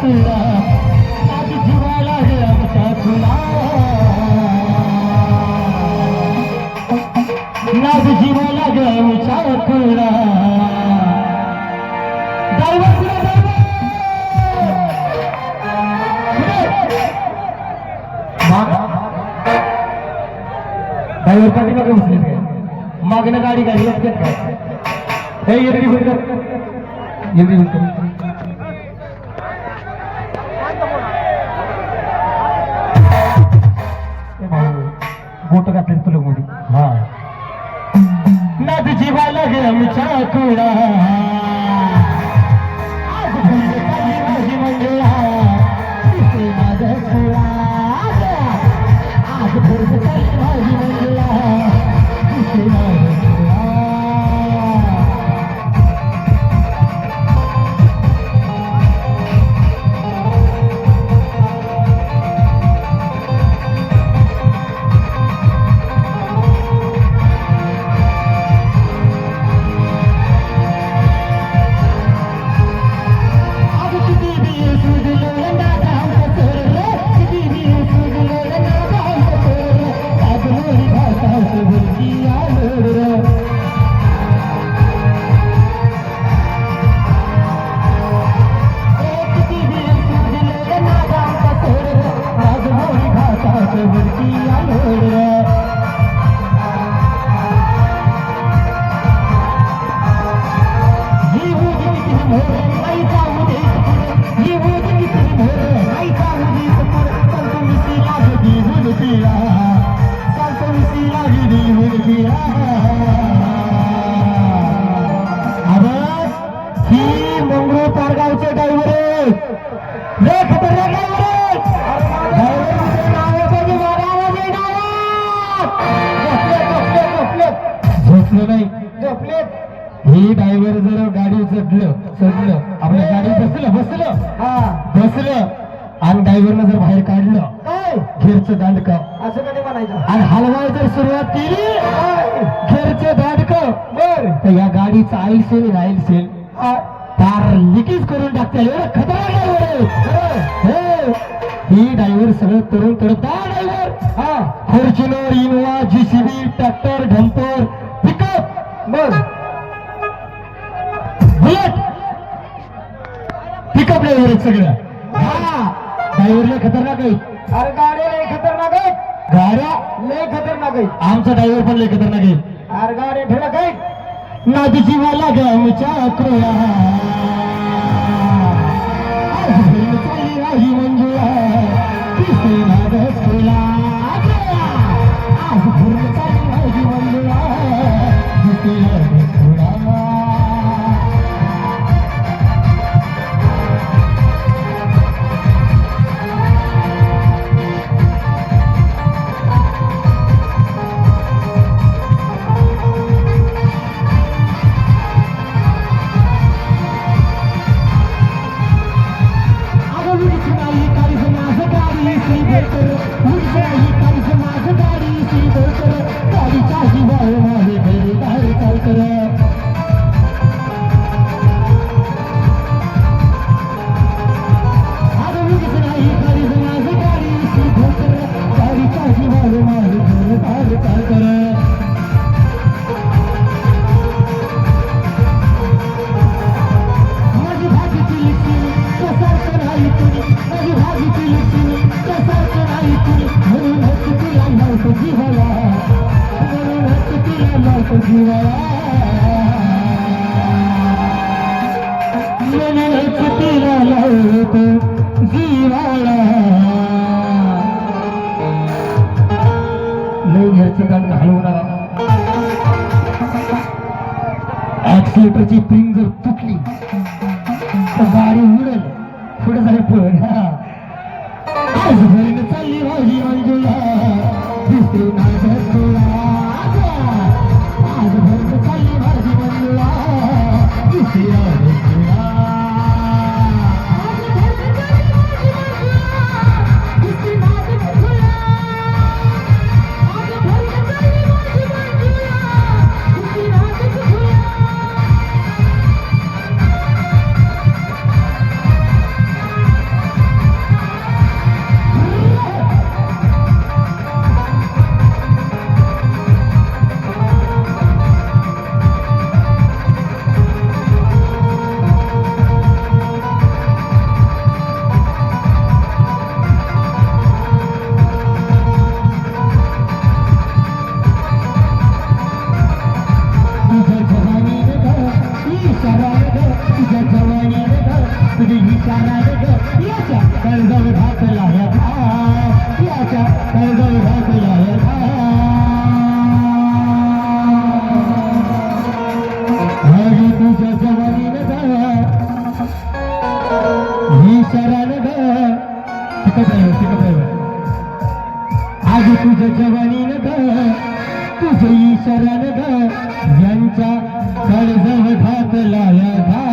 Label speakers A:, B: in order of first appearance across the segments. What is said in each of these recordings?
A: खुला आज जीवाला गे आमच्या खुला नाद जीवाला गे आमच्या खुला ड्रायव्हर पाठीमागे बसले काय मागणं गाडी गाडी येत काय हे येते बोट घातले तुला मोठी हा नाद जीवाला गे आमच्या खुला आज माझी मंगळा माझ खुला आज माझी मंगळा मंगळूर पारगावचे ड्रायव्हर झोपलं नाही झोपले ही ड्रायव्हर जर गाडी चढलं आपल्या गाडी बसलं आणि ड्रायव्हरनं जर बाहेर काढलं घेरचं दांडक असं कधी म्हणायचं आणि हलवाय जर सुरुवात केली घेरचं दांडक बर तर या गाडीचं आईल सेल तार लिकीज करून टाकते एवढं खतरनाक ड्रायव्हर ही ड्रायव्हर सगळं तरुण तडता driver Fortuner Innova JCB tractor dumper pickup बर बुलेट पिकअप ड्रायव्हर सगळं ड्रायव्हर लय खतरनाक आहे अरे गाड्या लय खतरनाक आहे गाड्या लय खतरनाक आहे आमचा ड्रायव्हर पण लय खतरनाक आहे अरे गाड्या ठेवला काय नाद जीवाला गे आमच्या खुला चाली राही मंजुळा नाद खुला आज चाली राही मंजुळा ॲक्सिलेटरची पिन जर तुटली तर गाडी उडेल पुढे जाईल पण आज घरी चालली माझी मंजुळा दुसरी नाद खुला आज घरी चालली माझी मंजुळा दुसरी नाद खुला याच्या कर्जावर घातला या घाव याच्या कर्जावर घातला या घाव तुझ्या जवानीनं ग ही शरानं ग तिकट आहे आज तुझ्या जवानीनं ग तुझ्या ईश्वरानं ग यांच्या कर्जावर घातला या घाव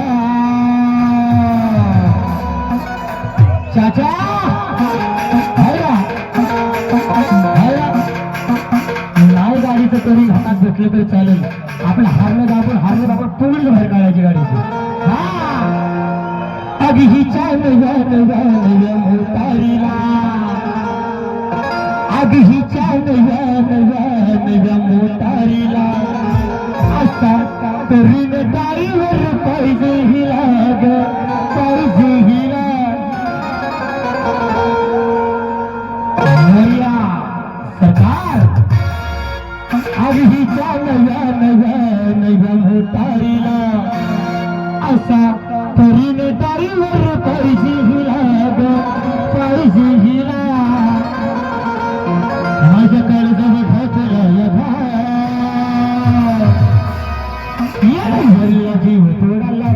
A: चाचा नाव गाडीचं तरी हातात भेटलं तरी चालेल आपलं हारणं दाबून पूर्ण बाहेर काढायची गाडीची अगं हिच्या नव्या मोटारीला अगं हिच्या नव्या मोटारीला असा तरीन गाडीवर पाहिजे हिला ग पाहिजे हिला सरकार अगं हिच्या नव्या मोटारीला असा तरीने तारीवर पाहिजे हिला ग पाहिजे हिला माझ्या काळजावर घातला या ड्रायव्हरला जीव तोडाला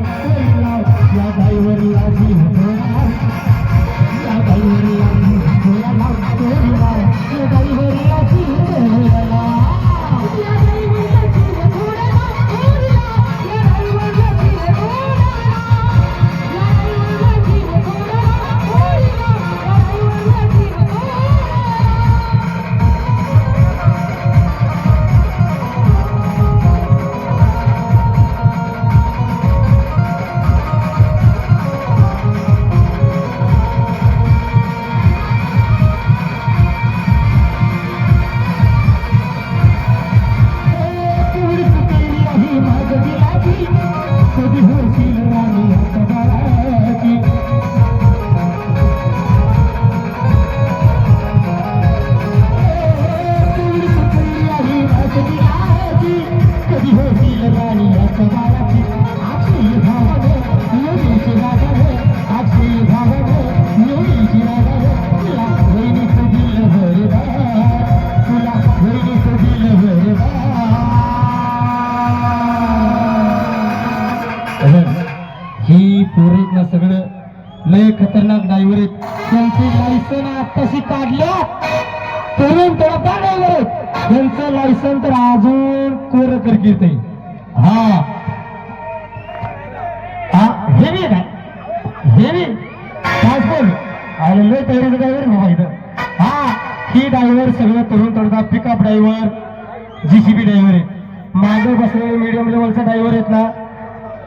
A: या ड्रायव्हरला जीव तोडाला या ड्रायव्हरला जीव तोडाला या ड्रायव्हरला जीव तोडाला ही पोरीत ना सगळं लय खतरनाक ड्रायव्हर आहेत त्यांचे लायसन आत्ताशी काढल्या तरुण तडपा ड्रायव्हर आहेत त्यांचं लायसन तर अजून कोर करकीत हा हे बी काय हे बी पासपोर्ट आणि लय तयारीचं ड्रायव्हर बाबा इथं ही ड्रायव्हर सगळं तरुण तडका पिकअप ड्रायव्हर जीसीबी ड्रायव्हर आहे मागे बसलेले मीडियम लेवलचा ड्रायव्हर आहेत ना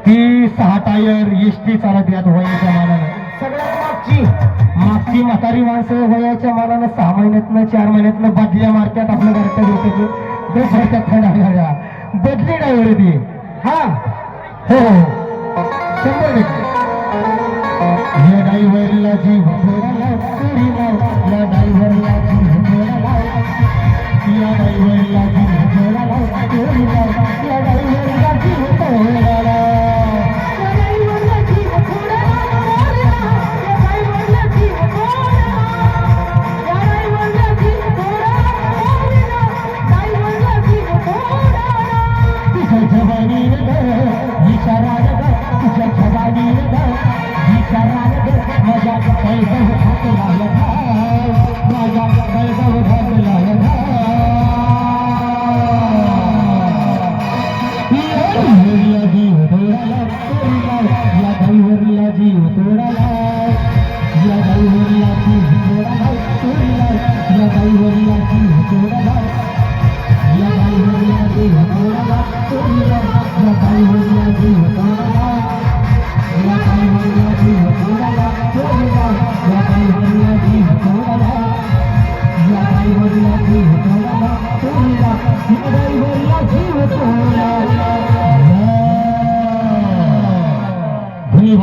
A: ती 6 टायर एसटी चालत यात वयाच्या मानानं सगळ्यात मागची म्हातारी माणसं वयाच्या मानानं 6 महिन्यातनं 4 महिन्यातनं बदल्या मारतात आपल्या घरच्या दिवसाची थंडा बदली ड्रायव्हर ती हो 100% या ड्रायव्हरला जीव थोडा या ड्रायव्हरला जीव थोडा या ड्रायव्हरला जीव थोडा या ड्रायव्हरला जीव थोडा तुझ्या जवानी माझ्या पैसा